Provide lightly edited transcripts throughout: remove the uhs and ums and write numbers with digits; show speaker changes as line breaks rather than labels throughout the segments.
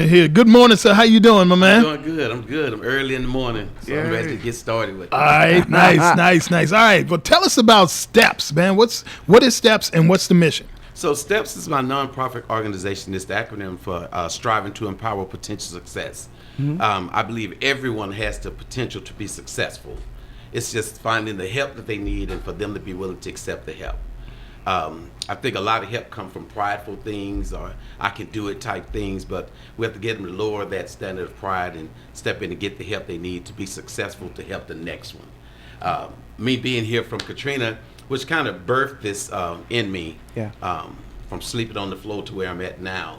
Here. Good morning, sir. How you doing, my man?
I'm doing good. I'm good. I'm early in the morning, so I'm ready to get started with it.
All right, nice. All right, well, tell us about S.T.E.P.S, man. What is S.T.E.P.S and what's the mission?
So S.T.E.P.S is my nonprofit organization. It's the acronym for Striving to Empower Potential Success. I believe everyone has the potential to be successful. It's just finding the help that they need and for them to be willing to accept the help. I think a lot of help come from prideful things or I can do it type things, but we have to get them to lower that standard of pride and step in and get the help they need to be successful to help the next one. Me being here from Katrina, which kind of birthed this in me, from sleeping on the floor to where I'm at now.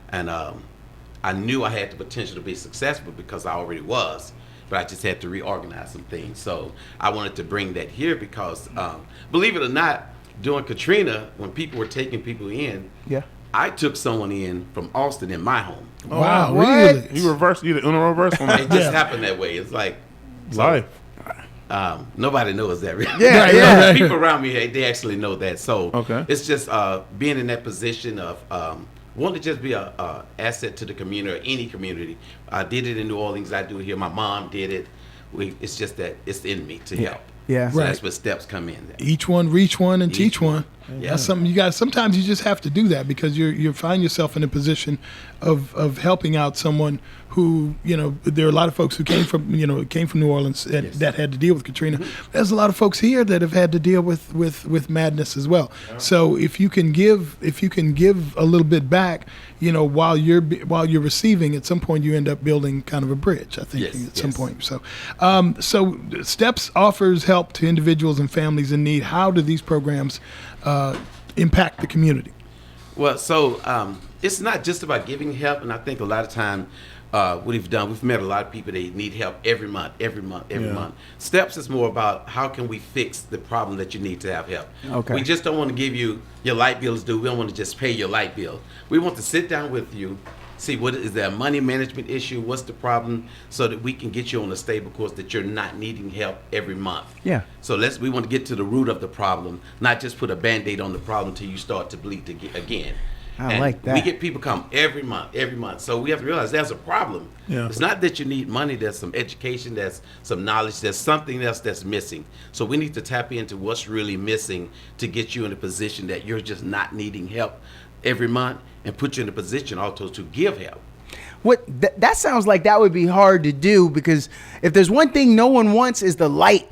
And I knew I had the potential to be successful because I already was, but I just had to reorganize some things. So I wanted to bring that here because, believe it or not, during Katrina, when people were taking people in, I took someone in from Austin in my home.
Oh, wow,
what?
really?
You reversed, you did Uno reverse on that.
It just happened that way. It's like
life.
Nobody knows that. Really.
Yeah.
People around me, they actually know that. So
okay.
It's just being in that position of wanting to just be a asset to the community or any community. I did it in New Orleans. I do it here. My mom did it. It's just that it's in me to help.
Yeah,
so that's where S.T.E.P.S come in.
Each one, reach one, and teach one.
Yeah.
That's something you guys. Sometimes you just have to do that because you find yourself in a position of helping out someone who, there are a lot of folks who came from New Orleans that had to deal with Katrina. There's a lot of folks here that have had to deal with madness as well. Yeah. So if you can give a little bit back, while you're receiving, at some point you end up building kind of a bridge. I think at some point. So, so S.T.E.P.S offers help to individuals and families in need. How do these programs impact the community?
Well, so it's not just about giving help, and I think a lot of time what we've met a lot of people that need help every month. S.T.E.P.S is more about how can we fix the problem that you need to have help.
Okay.
We just don't want to give you your light bills due. We don't want to just pay your light bill. We want to sit down with you, see what is there a money management issue, what's the problem, so that we can get you on a stable course that you're not needing help every month.
Yeah.
So we want to get to the root of the problem, not just put a Band-Aid on the problem until you start to bleed again.
I like that.
We get people come every month. So we have to realize there's a problem.
Yeah.
It's not that you need money. There's some education. There's some knowledge. There's something else that's missing. So we need to tap into what's really missing to get you in a position that you're just not needing help every month and put you in a position also to give help.
That sounds like that would be hard to do because if there's one thing no one wants is the light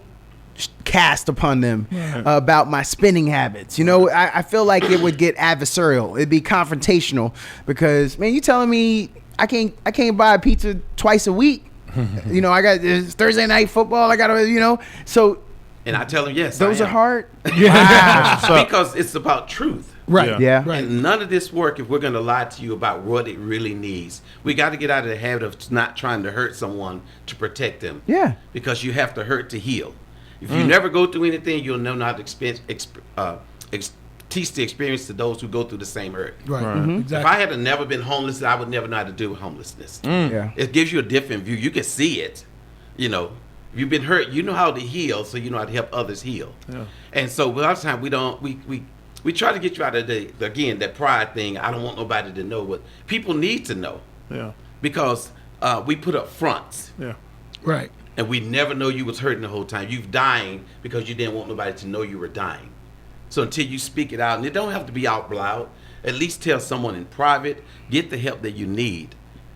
cast upon them about my spending habits. I feel like it would get adversarial. It'd be confrontational because, man, you telling me I can't buy a pizza twice a week. I got Thursday night football. I got to, so.
And I tell them, yes,
those are hard.
Wow. Because it's about truth.
Right.
Yeah.
Right.
And none of this work if we're going to lie to you about what it really needs. We got to get out of the habit of not trying to hurt someone to protect them.
Yeah.
Because you have to hurt to heal. If you never go through anything, you'll know not to teach the experience to those who go through the same hurt.
Right. Exactly.
If I had never been homeless, I would never know how to deal with homelessness.
Yeah.
It gives you a different view. You can see it. If you've been hurt, you know how to heal, so you know how to help others heal. Yeah. And so a lot of times we try to get you out of that pride thing. I don't want nobody to know what people need to know.
Yeah.
Because we put up fronts.
Yeah.
Right.
And we never know you was hurting the whole time. You've dying because you didn't want nobody to know you were dying. So until you speak it out, and it don't have to be out loud, at least tell someone in private, get the help that you need,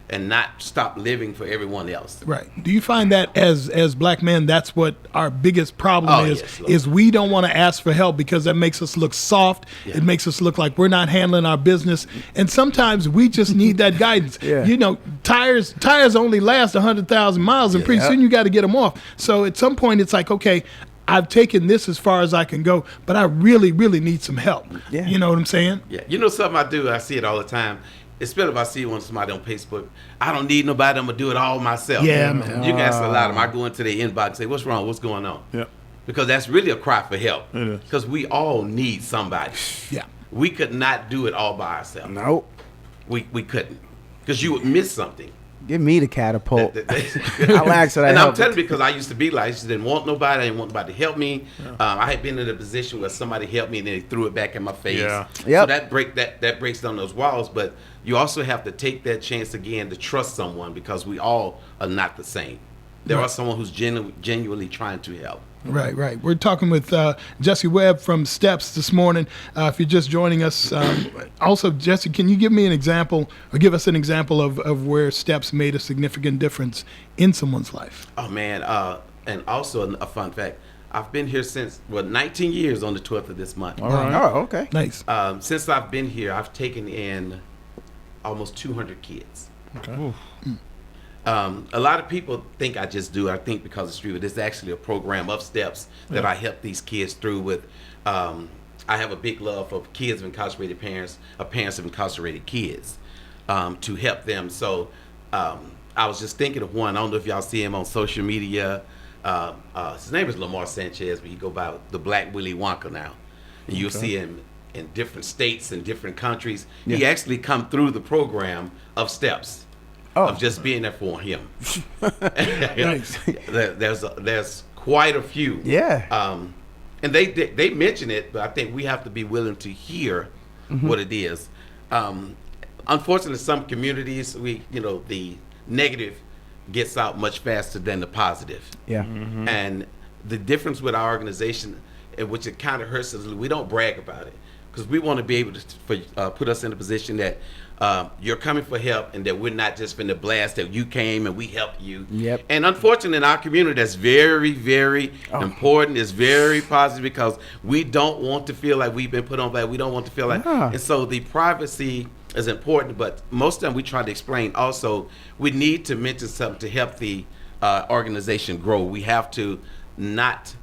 and not stop living for everyone else.
Right. Do you find that as black men, that's what our biggest problem is we don't want to ask for help because that makes us look soft. Yeah. It makes us look like we're not handling our business. And sometimes we just need that guidance.
Yeah.
Tires only last 100,000 miles and pretty soon you got to get them off. So at some point it's like, okay, I've taken this as far as I can go, but I really, really need some help.
Yeah.
You know what I'm saying?
Yeah. Something I do, I see it all the time. Especially if I see somebody on Facebook, I don't need nobody. I'm gonna do it all myself.
Yeah, man.
You can ask a lot of them. I go into their inbox and say, "What's wrong? What's going on?"
Yeah.
Because that's really a cry for help.
It is.
Because we all need somebody.
Yeah.
We could not do it all by ourselves.
Nope.
We couldn't. Because you would miss something.
Give me the catapult.
I'll
I'll ask for that
And
help.
I'm telling you because I used to be like, I just didn't want nobody. I didn't want nobody to help me. I had been in a position where somebody helped me and then they threw it back in my face.
Yeah.
Yep.
So that breaks down those walls. But you also have to take that chance again to trust someone because we all are not the same. There are someone who's genuinely trying to help.
Right. We're talking with Jesse Webb from S.T.E.P.S this morning. If you're just joining us, also, Jesse, can you give me an example or give us an example of where S.T.E.P.S made a significant difference in someone's life?
Oh, man. And also a fun fact. I've been here since, 19 years on the 12th of this month.
All right.
Oh, okay.
Nice.
Since I've been here, I've taken in almost 200 kids.
Okay.
A lot of people think I just do. I think because it's true, but it's actually a program of S.T.E.P.S that I help these kids through with. I have a big love for kids of incarcerated parents, or parents of incarcerated kids, to help them. So I was just thinking of one. I don't know if y'all see him on social media. His name is Lamar Sanchez, but he go by the Black Willy Wonka now, and you'll see him in different states and different countries.
Yeah.
He actually come through the program of S.T.E.P.S. Of just being there for him.
Nice.
There's quite a few.
Yeah.
And they mention it, but I think we have to be willing to hear what it is. Unfortunately, some communities, the negative gets out much faster than the positive.
Yeah.
And the difference with our organization, which it kind of hurts us, we don't brag about it because we want to be able to put us in a position that you're coming for help and that we're not just finna blast that you came and we helped you.
Yep.
And unfortunately in our community that's very, very important. It's very positive because we don't want to feel like we've been put on blast. We don't want to feel like and so the privacy is important, but most of the time we try to explain also we need to mention something to help the organization grow. We have to not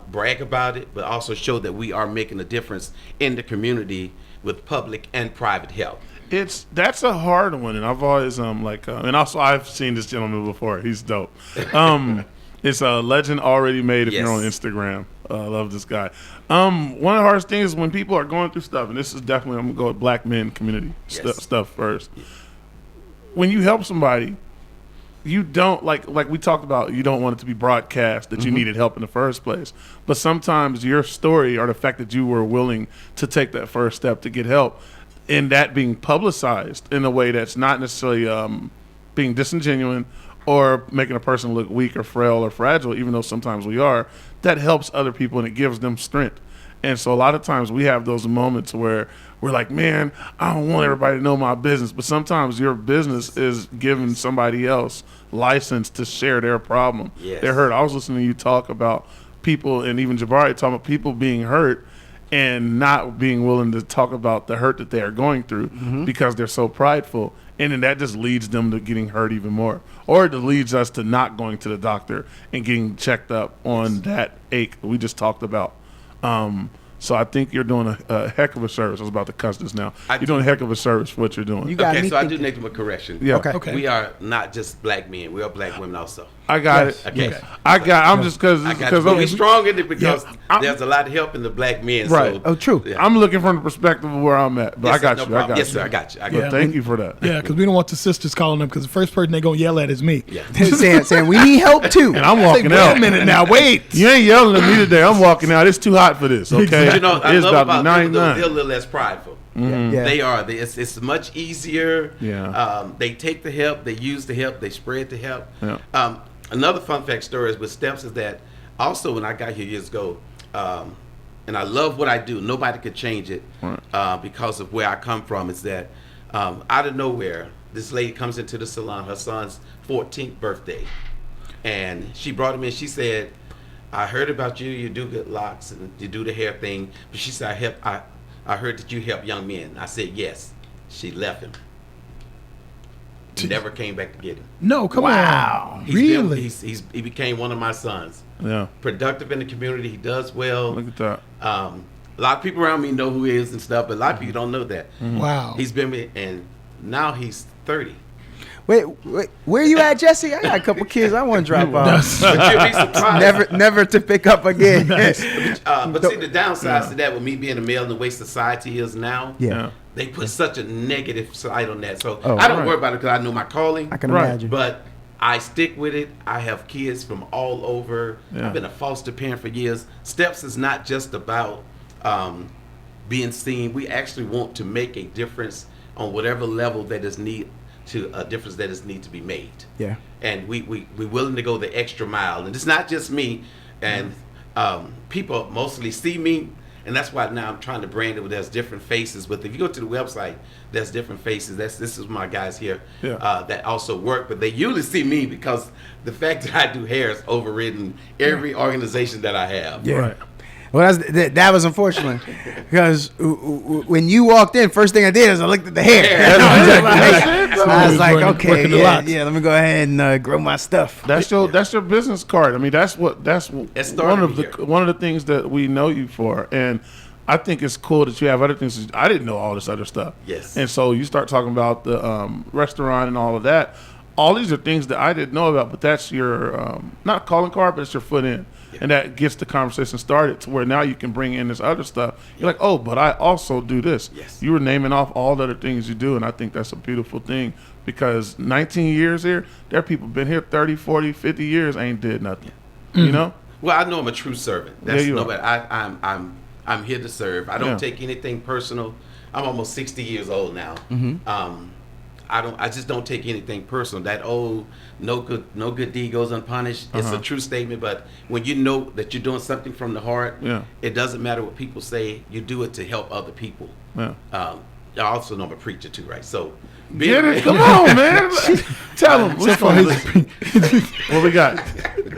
brag about it, but also show that we are making a difference in the community with public and private help.
That's a hard one, and I've always and also I've seen this gentleman before. He's dope. It's a legend already made if you're on Instagram. I love this guy. One of the hardest things is when people are going through stuff, and this is definitely, I'm gonna go with black men community stuff first. When you help somebody, you don't like we talked about, you don't want it to be broadcast that you needed help in the first place. But sometimes your story or the fact that you were willing to take that first step to get help, and that being publicized in a way that's not necessarily being disingenuous or making a person look weak or frail or fragile, even though sometimes we are, that helps other people and it gives them strength. And so a lot of times we have those moments where we're like, man, I don't want everybody to know my business. But sometimes your business is giving somebody else license to share their problem.
Yes.
They're hurt. I was listening to you talk about people, and even Jabari talking about people being hurt and not being willing to talk about the hurt that they are going through because they're so prideful. And then that just leads them to getting hurt even more. Or it leads us to not going to the doctor and getting checked up on that ache we just talked about. So I think you're doing a heck of a service. I was about to cuss this now. You're doing a heck of a service for what you're doing.
You got me
So I do
thinking.
make them a correction.
Yeah.
Okay.
We are not just black men. We are black women also.
I got
Yes.
it.
Okay.
I'm just because
I got to be strong in it because there's a lot of help in the black men.
Right.
So,
Oh, true.
yeah.
I'm looking from the perspective of where I'm at. But
Yes,
I got
no
you.
problem.
I got
Yes,
you.
sir. I got you. I
But
got
thank you for that.
Yeah, because we don't want the sisters calling them because the first person they're going to yell at is me.
Yeah.
saying we need help too.
And I'm
Say,
walking
wait
out.
a minute now, wait.
You ain't yelling at me today. I'm walking out. It's too hot for this. Okay.
You know, I
it's
love
about to
about
be
them, though,
99.
they're a little less prideful.
Yeah.
They are. It's much easier.
Yeah.
They take the help. They use the help. They spread the help.
Yeah.
Another fun fact story is with S.T.E.P.S is that also when I got here years ago, and I love what I do. Nobody could change it because of where I come from. Is that out of nowhere, this lady comes into the salon, her son's 14th birthday, and she brought him in. She said, I heard about you. You do good locks and you do the hair thing. But she said, I heard that you help young men. I said, yes. She left him. Never came back to get him.
No, come on. Really?
He became one of my sons.
Yeah.
Productive in the community. He does well.
Look at that.
A lot of people around me know who he is and stuff, but a lot of people don't know that.
Wow.
He's been with, and now he's 30.
Wait, where you at, Jesse? I got a couple kids I want to drop off.
But you'll be surprised.
Never to pick up again.
But see, the downsides to that with me being a male and the way society is now,
Yeah.
they put such a negative side on that. So
Oh,
I don't
right.
worry about it because I know my calling.
I can
Right.
imagine.
But I stick with it. I have kids from all over.
Yeah.
I've been a foster parent for years. Steps is not just about being seen. We actually want to make a difference on whatever level that is need to a difference that is need to be made.
Yeah.
And we're willing to go the extra mile. And it's not just me. And people mostly see me. And that's why now I'm trying to brand it where there's different faces. But if you go to the website, there's different faces. This is my guys here that also work. But they usually see me because the fact that I do hair is overridden every organization that I have.
Yeah.
Right.
Well, that was unfortunate because when you walked in, first thing I did is I looked at the hair. I was like, okay,
Working the locks.
yeah, let me go ahead and grow my stuff.
That's your business card. I mean, that's one
started
of the things that we know you for, and I think it's cool that you have other things. I didn't know all this other stuff.
Yes.
And so you start talking about the restaurant and all of that. All these are things that I didn't know about, but that's your not calling card, but it's your foot in. And that gets the conversation started to where now you can bring in this other stuff. You're like, oh, but I also do this.
Yes.
You were naming off all the other things you do, and I think that's a beautiful thing because 19 years here, there are people been here 30, 40, 50 years, ain't did nothing. You know?
Well, I know I'm a true servant. That's
Yeah, you
nobody. I'm here to serve. I don't
Yeah.
take anything personal. I'm almost 60 years old now. I just don't take anything personal. That old no good deed goes unpunished. It's a true statement, but when you know that you're doing something from the heart, it doesn't matter what people say. You do it to help other people.
Yeah.
I also know I'm a preacher too, right? So
Get it? Come on, man. Tell them. What we got?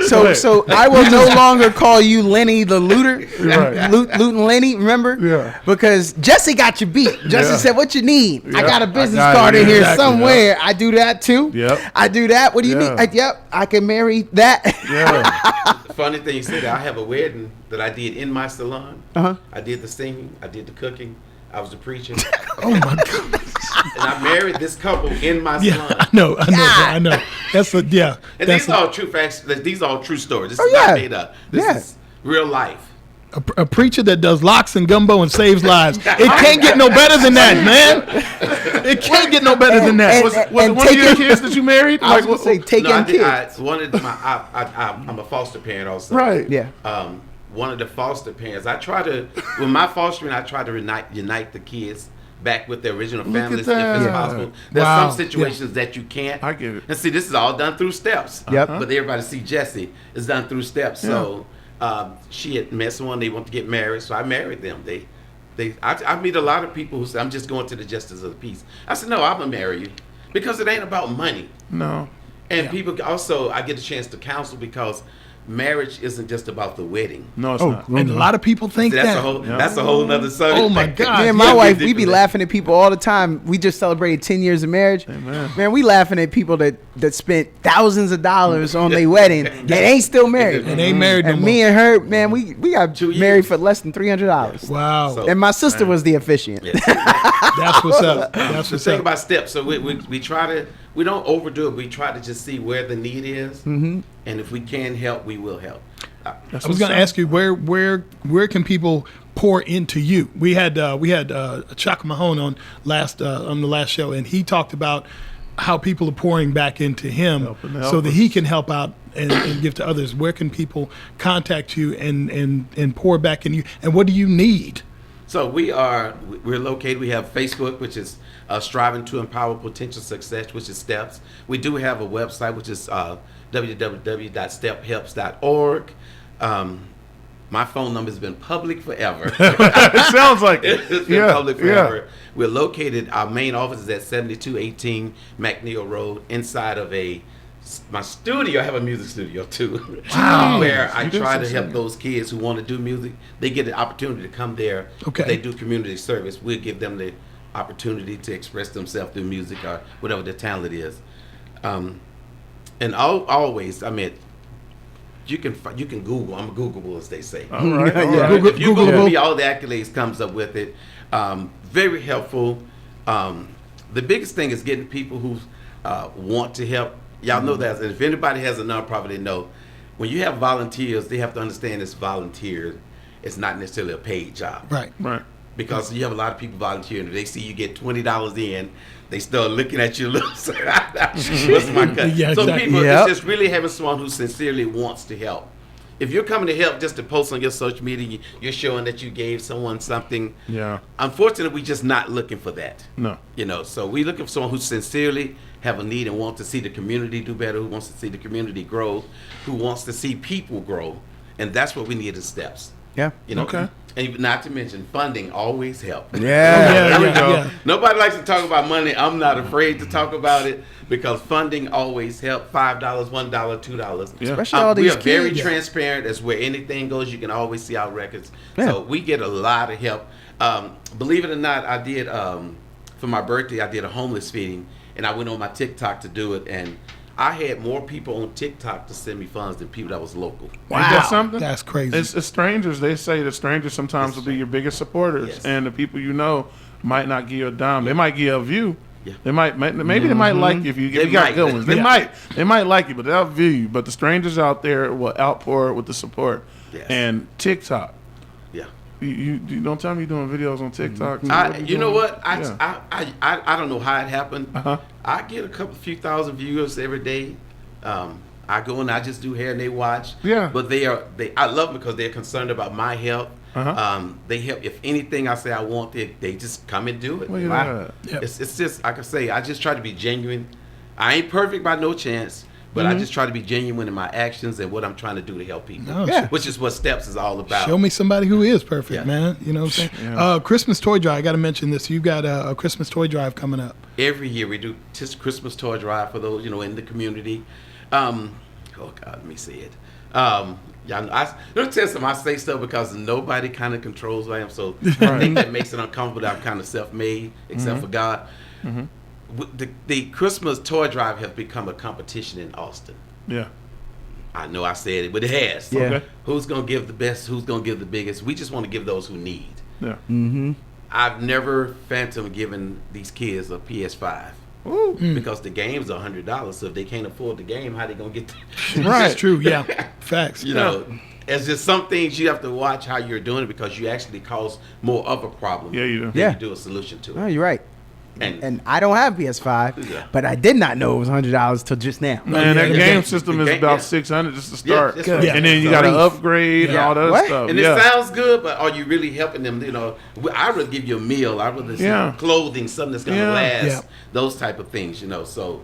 So I will no longer call you Lenny the looter,
Right.
looting Lenny. Remember?
Yeah.
Because Jesse got you beat. Jesse
Yeah.
said, "What you need? I
Yeah.
got a business
I got
card
it.
in here
Exactly.
somewhere. I do that too.
Yep.
I do that. What do you
Yeah.
need? Yep. I can marry that.
Yeah.
funny thing you said that I have a wedding that I did in my salon. I did the singing, I did the cooking, I was the preacher,
Oh my God.
and I married this couple in my
Yeah,
salon.
Ah.
I know. That's a yeah.
And
That's
these are all true facts. These are all true stories. This
Oh,
is
yeah.
not made up. This
Yeah.
is real life.
a preacher that does locks and gumbo and saves lives. It can't get no better than that, man. It can't get no better than that.
Was it
And
one of your
taking-
kids that you married?
I was gonna say taking
I did,
kids.
I'm a foster parent also.
Right.
Yeah.
One of the foster parents. I try to, with my fostering, I try to unite the kids back with their original families if
that.
it's
Yeah.
possible. There's
Wow.
some situations that you can't.
I get it.
And see, this is all done through steps.
Yep.
But everybody see Jesse is done through steps. So she had met someone, they want to get married, so I married them. I meet a lot of people who say, I'm just going to the justice of the peace. I said, no, I'm going to marry you. Because it ain't about money.
No.
And people also, I get a chance to counsel because marriage isn't just about the wedding.
No, it's
Oh,
not.
and a lot of people think
That's
that.
a whole nother subject.
Oh, my God.
Me and my
Yeah,
wife, we be
ridiculous.
laughing at people all the time. We just celebrated 10 years of marriage.
Amen.
Man, we laughing at people that spent thousands of dollars on their wedding that ain't still married.
And ain't married no
And
more.
me and her, man, we got
2 years.
married for less than $300.
Wow.
So-
And my sister was the officiant.
Yes.
That's what's up. That's
The
what's
thing
up.
about steps, so we try to, we don't overdo it. We try to just see where the need is. And if we can help, we will help.
I was going to ask you where can people pour into you? We had Chuck Mahone on the last show, and he talked about how people are pouring back into him
Helping the
so that
helpers.
he can help out and give to others. Where can people contact you and pour back in you? And what do you need?
So we're located, we have Facebook, which is Striving to Empower Potential Success, which is STEPS. We do have a website, which is www.stephelps.org. My phone number has been public forever.
It sounds like it.
It's been public forever. We're located, our main office is at 7218 McNeil Road, inside of my studio. I have a music studio too.
Wow.
Where I
You do
try
some
to help
singing.
those kids who want to do music. They get the opportunity to come there.
Okay.
They do community service. We'll give them the opportunity to express themselves through music or whatever their talent is. And always, I mean, you can Google. I'm Googleable, as they say.
All right. All
Yeah.
right.
If you
Googleable.
Google me, all the accolades comes up with it. Very helpful. The biggest thing is getting people who want to help. Y'all know that. If anybody has a nonprofit, they know when you have volunteers, they have to understand it's volunteer. It's not necessarily a paid job.
Right.
Right.
because you have a lot of people volunteering. If they see you get $20 in, they start looking at you a little. What's my cut?
Yeah,
So
exactly.
people,
Yep.
it's just really having someone who sincerely wants to help. If you're coming to help just to post on your social media, you're showing that you gave someone something.
Yeah.
Unfortunately, we're just not looking for that.
No.
You know, so we're looking for someone who sincerely have a need and wants to see the community do better, who wants to see the community grow, who wants to see people grow, and that's what we need as steps.
Yeah.
You know,
Okay.
and not to mention funding always help.
Yeah.
Yeah,
There we
yeah,
go.
yeah.
Nobody likes to talk about money. I'm not afraid to talk about it because funding always help. $5, $1, $2.
Yeah.
Especially all
We
these
are very
kids.
transparent. As where anything goes, you can always see our records.
Yeah.
So we get a lot of help. Believe it or not, I did for my birthday. I did a homeless feeding, and I went on my TikTok to do it, and I had more people on TikTok to send me funds than people that was local.
Ain't that something?
That's crazy.
It's strangers. They say that strangers sometimes will be your biggest supporters,
Yes.
and the people you know might not give you a dime. They might give you a view.
Yeah.
They might maybe they might like you if you,
They
you got
might.
good ones. They
Yeah.
might like you, but they'll view you. But the strangers out there will outpour with the support.
Yes.
And TikTok.
Yeah.
You don't tell me you're doing videos on TikTok. What
You know what?
Yeah.
I don't know how it happened.
Uh-huh.
I get a few thousand viewers every day. I go and I just do hair and they watch.
Yeah.
But I love them because they're concerned about my health.
Uh-huh.
They help. If anything I say I want, they just come and do it.
Look at that.
Yep.
It's just like I say. I just try to be genuine. I ain't perfect by no chance, but I just try to be genuine in my actions and what I'm trying to do to help people.
No,
Yeah.
Which is what S.T.E.P.S is all about.
Show me somebody who is perfect,
Yeah.
man. You know what I'm saying?
Yeah.
Christmas toy drive. I got to mention this. You got a Christmas toy drive coming up.
Every year we do just Christmas toy drive for those, in the community. Oh God, let me see it. Let me tell you something. I say stuff because nobody kind of controls who I am, so I think that makes it uncomfortable that I'm kind of self-made, except for God. The Christmas toy drive has become a competition in Austin.
Yeah.
I know I said it, but it has.
Yeah.
Okay.
Who's gonna give the best? Who's gonna give the biggest? We just want to give those who need.
Yeah.
I've never phantom given these kids a PS5.
Ooh.
Because the game's $100, so if they can't afford the game, how they gonna get?
That's true. Yeah. Facts.
You know, it's just some things you have to watch how you're doing it because you actually cause more of a problem.
Yeah, you do.
Than
Yeah.
you do a solution to
No,
it.
you're right.
And,
And I don't have PS5,
Yeah.
but I did not know it was $100 till just now.
Man, that
yeah,
game
yeah.
system
The
is
game-
about
yeah.
600 just to
Yeah,
start,
that's right.
and then you got to
Grief.
upgrade and
Yeah.
all that other
What?
stuff.
and
yeah.
it sounds good, but are you really helping them? I'd rather give you a meal. I'd rather see
Yeah.
clothing, something that's gonna
Yeah.
last.
Yeah.
Those type of things, So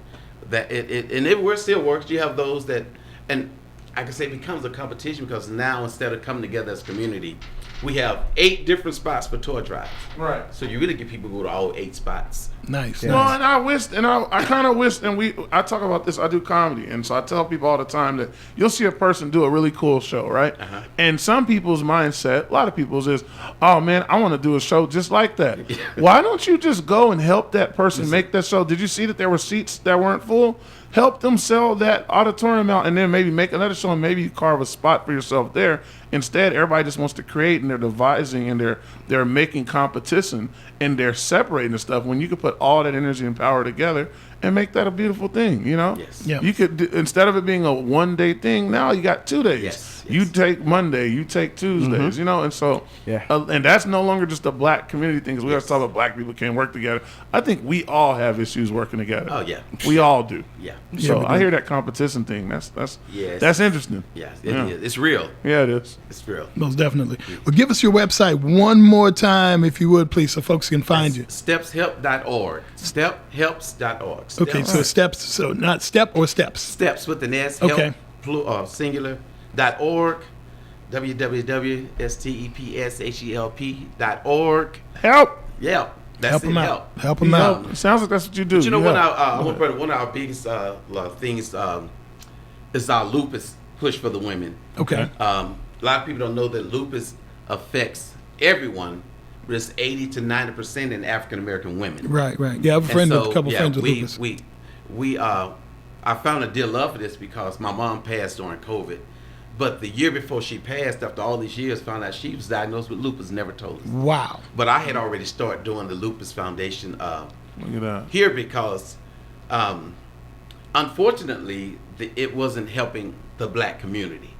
that it still works. You have those that, and I can say it becomes a competition because now instead of coming together as a community, we have 8 different spots for toy drives.
Right.
So you really get people to go to all 8 spots.
Nice.
Yeah.
Well,
nice.
and I kind of wish, and I talk about this. I do comedy, and so I tell people all the time that you'll see a person do a really cool show, right?
Uh-huh.
And some people's mindset, a lot of people's is, oh man, I want to do a show just like that. Why don't you just go and help that person make that show? Did you see that there were seats that weren't full? Help them sell that auditorium out, and then maybe make another show, and maybe carve a spot for yourself there. Instead, everybody just wants to create, and they're devising, and they're making competition, and they're separating the stuff. When you could put all that energy and power together and make that a beautiful thing,
Yes.
Yeah.
You could instead of it being a 1-day thing, now you got 2 days.
Yes,
You
yes.
take Monday, you take Tuesdays, and so
Yeah.
and that's no longer just a black community thing. Because we always talk about black people can't work together. I think we all have issues working together.
Oh yeah,
We all do.
yeah,
So
we
I
do.
hear that competition thing. That's
Yes.
that's interesting.
yeah.
Yeah.
It is. It's real.
Yeah, it is.
It's real.
Most definitely. Well, give us your website one more time, if you would, please, so folks can find you.
STEPshelp.org. STEPhelps.org.
Okay, so steps. So not step or steps.
Steps with an S.
Okay.
Help, singular.org. www.STEPSHELP.org.
Help.
Yeah, that's
Help
it.
them
Help.
out. Help them out.
It sounds like that's what you do.
But you know,
You
one
help.
of our biggest things is our lupus push for the women.
Okay.
A lot of people don't know that lupus affects everyone, but it's 80 to 90% in African American women.
Right. Right. Yeah, I have a friend, a couple friends with lupus.
I found a dear love for this because my mom passed during COVID, but the year before she passed, after all these years, found out she was diagnosed with lupus. Never told us.
Wow.
But I had already started doing the Lupus Foundation
Look at that.
here because, unfortunately, it wasn't helping the black community.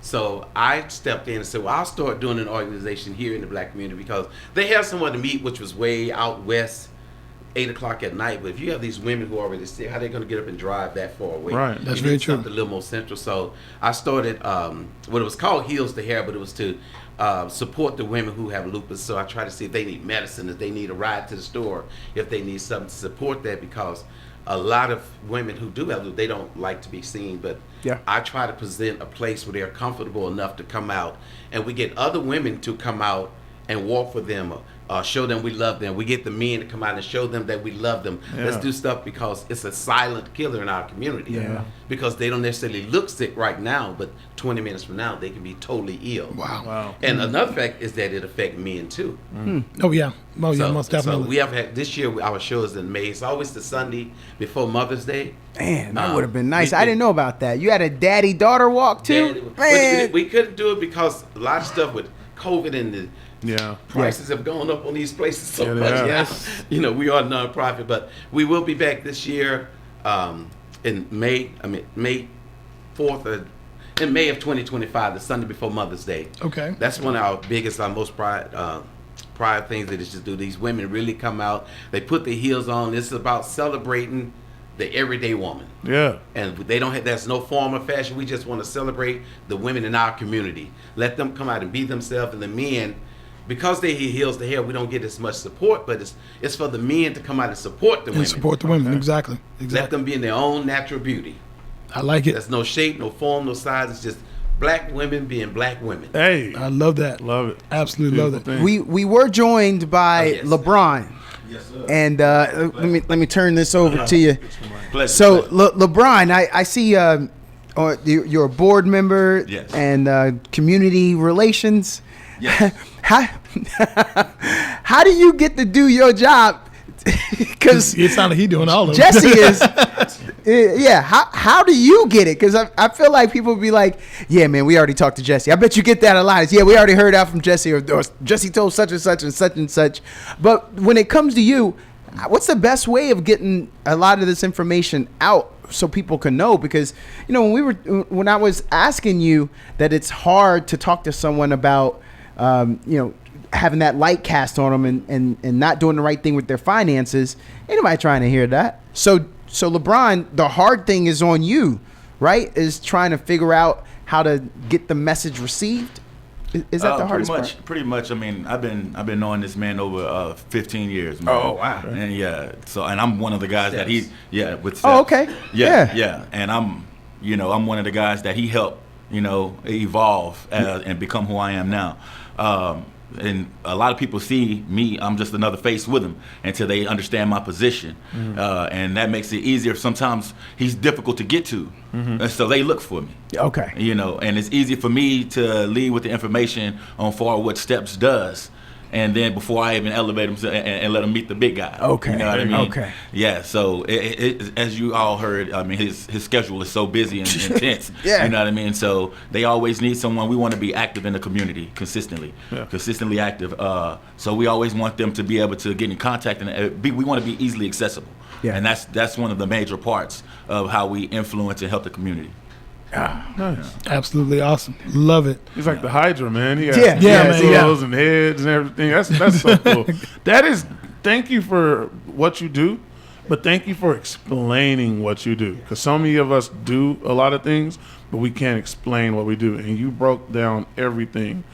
So I stepped in and said, well, I'll start doing an organization here in the black community because they have somewhere to meet, which was way out west, 8 o'clock at night. But if you have these women who are already sick, how are they going to get up and drive that far away?
Right.
That's
You
very
need
true.
something a little more central. So I started what it was called Heals the Hair, but it was to support the women who have lupus. So I try to see if they need medicine, if they need a ride to the store, if they need something to support that, because a lot of women who do have lupus, they don't like to be seen, but
Yeah.
I try to present a place where they're comfortable enough to come out, and we get other women to come out and walk for them, show them we love them. We get the men to come out and show them that we love them. Let's
Yeah.
do stuff, because it's a silent killer in our community.
Yeah.
Because they don't necessarily look sick right now, but 20 minutes from now they can be totally ill.
Wow.
And another fact is that it affects men too.
Oh yeah. Oh yeah.
So-
Most definitely.
So we have had this year. Our show is in May. It's always the Sunday before Mother's Day.
Man, that
Uh,
would have been nice.
we
I
did-
didn't know about that. You had a daddy-daughter walk too?
But
Man.
we couldn't do it because a lot of stuff with COVID and the
Yeah.
prices have gone up on these places so
Yeah, they
much.
have.
Yes. You know, we are a nonprofit, but we will be back this year in May. I mean, May 4th or in May of 2025, the Sunday before Mother's Day.
Okay.
That's one of our biggest, our most pride things that is just do. These women really come out. They put their heels on. This is about celebrating the everyday woman.
Yeah.
And they don't have, there's no form or fashion. We just want to celebrate the women in our community. Let them come out and be themselves. And the men, because they heals the hair, we don't get as much support, but it's for the men to come out and support the women.
And support the women. Exactly.
Let
Exactly.
them be in their own natural beauty.
I like it.
There's no shape, no form, no size. It's just black women being black women.
Hey.
I love that.
Love it.
Absolutely love
Beautiful
that.
thing.
We were joined by
Oh, yes.
LeBron.
Yes, sir.
And let me turn this over to you.
Pleasure.
So LeBron, I see you're a board member
Yes.
and community relations.
Yes.
How do you get to do your job? Because
It sounded like he doing all of it.
Jesse is, yeah. How do you get it? Because I feel like people be like, yeah, man, we already talked to Jesse. I bet you get that a lot. It's, yeah, we already heard out from Jesse, or Jesse told such and such and such and such. But when it comes to you, what's the best way of getting a lot of this information out so people can know? Because when I was asking you that it's hard to talk to someone about having that light cast on them and not doing the right thing with their finances, ain't nobody trying to hear that. So LeBron, the hard thing is on you, right? Is trying to figure out how to get the message received. Is that the hardest part?
Pretty much. I mean, I've been knowing this man over 15 years. Man.
Oh, wow.
And and I'm one of the guys that he, with.
Oh, okay.
Yeah. And I'm one of the guys that he helped, evolve and become who I am now. And a lot of people see me, I'm just another face with him until they understand my position. And that makes it easier. Sometimes he's difficult to get to. And so they look for me.
Okay.
And it's easy for me to lead with the information on what S.T.E.P.S does. And then before I even elevate him and let him meet the big guy.
Okay.
You know what I mean?
Okay.
Yeah. So as you all heard, I mean, his schedule is so busy and intense.
Yeah.
You know what I mean? So they always need someone. We want to be active in the community consistently, consistently active. So we always want them to be able to get in contact and we want to be easily accessible.
Yeah.
And that's one of the major parts of how we influence and help the community.
Nice.
Absolutely awesome. Love it.
He's like the Hydra, man. He has
Yeah,
man,
tentacles and heads and everything. That's so cool. Thank you for what you do, but thank you for explaining what you do. Because so many of us do a lot of things, but we can't explain what we do. And you broke down everything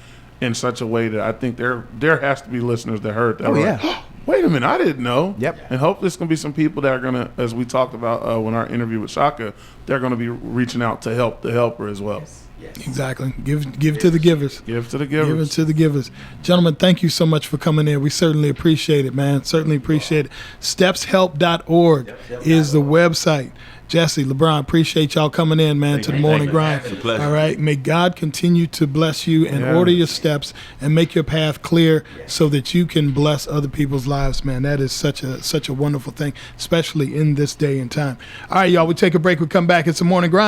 in such a way that I think there has to be listeners that heard that.
Oh,
Like,
yeah.
wait a minute, I didn't know.
Yep.
And hopefully there's going to be some people that are going to, as we talked about when our interview with Shaka, they're going to be reaching out to help the helper as well.
Exactly. Give to the givers.
Give to the
Give it
givers.
to the givers. Gentlemen, thank you so much for coming in. We certainly appreciate it, man. Certainly appreciate it. STEPsHelp.org is the website. Jesse, LeBron, appreciate y'all coming in, man, to the morning grind.
It's a pleasure.
All right. May God continue to bless you and order your steps and make your path clear so that you can bless other people's lives, man. That is such a wonderful thing, especially in this day and time. All right, y'all, we take a break. We come back. It's the morning grind.